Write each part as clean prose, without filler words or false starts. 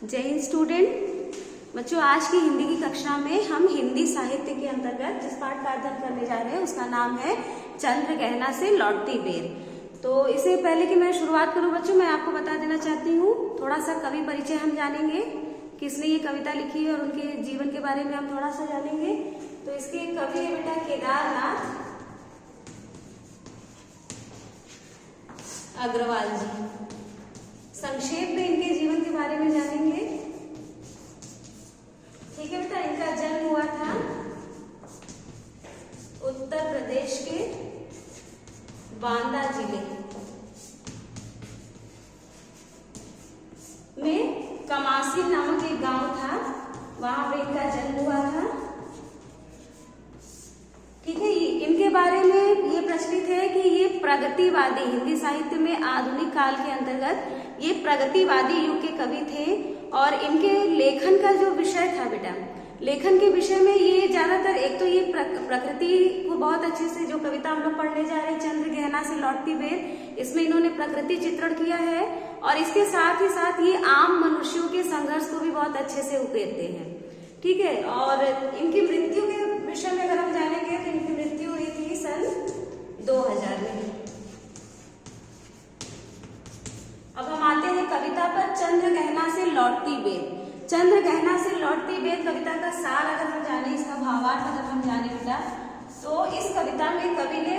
जय हिंद स्टूडेंट। बच्चों, आज की हिंदी की कक्षा में हम हिंदी साहित्य के अंतर्गत जिस पाठ का अध्ययन करने जा रहे हैं उसका नाम है चंद्र गहना से लौटती बेर। तो इससे पहले कि मैं शुरुआत करूं बच्चों, मैं आपको बता देना चाहती हूँ, थोड़ा सा कवि परिचय हम जानेंगे, किसने ये कविता लिखी है और उनके जीवन के बारे में हम थोड़ा सा जानेंगे। तो इसके कवि है बेटा केदारनाथ अग्रवाल जी। संक्षेप में इनके जीवन के बारे में जानेंगे। ठीक है बेटा, इनका जन्म हुआ था उत्तर प्रदेश के बांदा जिले में कमासी नामक एक गांव था, वहां पे इनका जन्म हुआ था। ठीक है, इनके बारे में ये प्रचलित है कि ये प्रगतिवादी, हिंदी साहित्य में आधुनिक काल के अंतर्गत ये प्रगतिवादी युग के कवि थे। और इनके लेखन का जो विषय था बेटा, लेखन के विषय में ये ज्यादातर, एक तो ये प्रकृति को बहुत अच्छे से, जो कविता हम लोग पढ़ने जा रहे हैं चंद्र गहना से लौटती बेर, इसमें इन्होंने प्रकृति चित्रण किया है और इसके साथ ही साथ ये आम मनुष्यों के संघर्ष को भी बहुत अच्छे से उकेरते हैं। ठीक है, और इनकी मृत्यु के विषय में अगर हम जानेंगे तो इनकी मृत्यु हुई थी सन 2000 में। अब हम आते हैं कविता पर चंद्र गहना से लौटती बेर। चंद्र गहना से लौटती बेर कविता का सार अगर हम जाने, इसका भावार्थ अगर हम जाने बेटा, तो इस कविता में कवि ने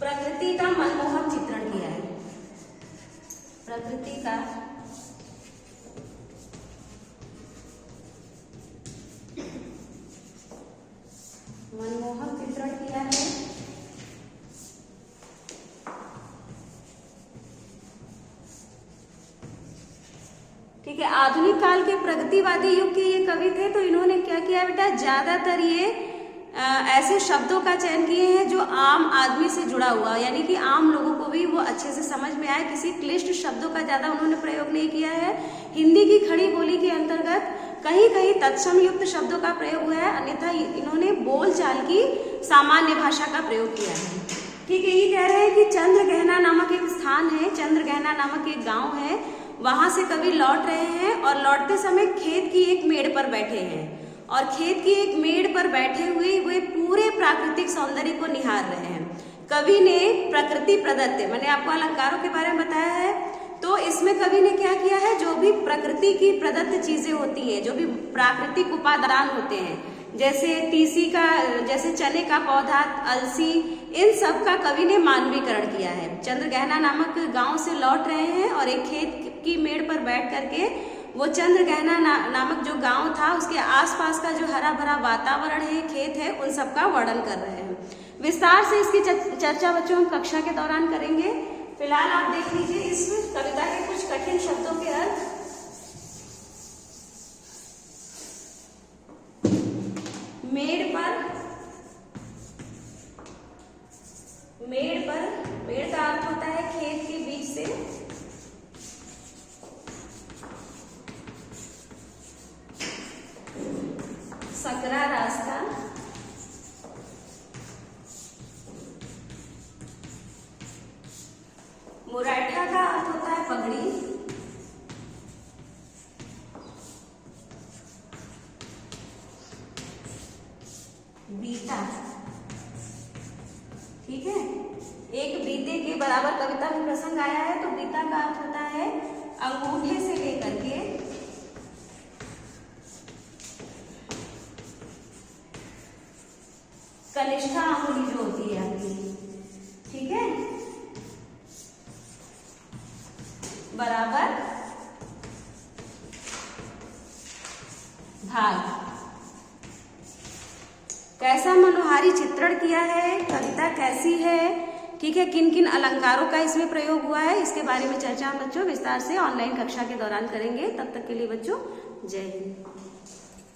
प्रकृति का मनमोहक चित्रण किया है। प्रकृति का मनमोहक चित्रण किया है। ठीक है, आधुनिक काल के प्रगतिवादी युग के ये कवि थे, तो इन्होंने क्या किया बेटा, ज्यादातर ये ऐसे शब्दों का चयन किए हैं जो आम आदमी से जुड़ा हुआ, यानी कि आम लोगों को भी वो अच्छे से समझ में आए। किसी क्लिष्ट शब्दों का ज्यादा उन्होंने प्रयोग नहीं किया है। हिंदी की खड़ी बोली के अंतर्गत कहीं कहीं तत्सम युक्त शब्दों का प्रयोग हुआ है, अन्यथा इन्होंने बोलचाल की सामान्य भाषा का प्रयोग किया है। ठीक है, ये कह रहे हैं कि चंद्र गहना नामक एक स्थान है, चंद्र गहना नामक एक गाँव है, वहां से कवि लौट रहे हैं और लौटते समय खेत की एक मेड़ पर बैठे हैं और खेत की एक मेड़ पर बैठे हुए वे पूरे प्राकृतिक सौंदर्य को निहार रहे हैं। कवि ने प्रकृति प्रदत्त, मैंने आपको अलंकारों के बारे में बताया है, तो इसमें कवि ने क्या किया है, जो भी प्रकृति की प्रदत्त चीजें होती हैं, जो भी प्राकृतिक उपादान होते हैं, जैसे तीसी का, जैसे चने का पौधा, अलसी, इन सब का कवि ने मानवीकरण किया है। चंद्र गहना नामक गांव से लौट रहे हैं और एक खेत की मेड़ पर बैठ करके वो चंद्र गहना नामक जो गांव था उसके आसपास का जो हरा भरा वातावरण है, खेत है, उन सब का वर्णन कर रहे हैं। विस्तार से इसकी चर्चा बच्चों हम कक्षा के दौरान करेंगे। फिलहाल आप देख लीजिए इस कविता के कुछ कठिन शब्दों के अर्थ। मेड़ पर, मेड़ का अर्थ होता है खेत के बीच से, सकरा रास्ता, मुराठा का अर्थ होता है पगड़ी, बीता। ठीक है, एक बीते के बराबर कविता में प्रसंग आया है, तो बीता का अर्थ होता है अंगूठे से लेकर के कनिष्ठा अंगुली जो होती है आपकी, ठीक है, बराबर भाग। कैसा मनोहारी चित्रण किया है, कविता कैसी है, ठीक है, किन किन अलंकारों का इसमें प्रयोग हुआ है, इसके बारे में चर्चा हम बच्चों विस्तार से ऑनलाइन कक्षा के दौरान करेंगे। तब तक के लिए बच्चों जय हिंद।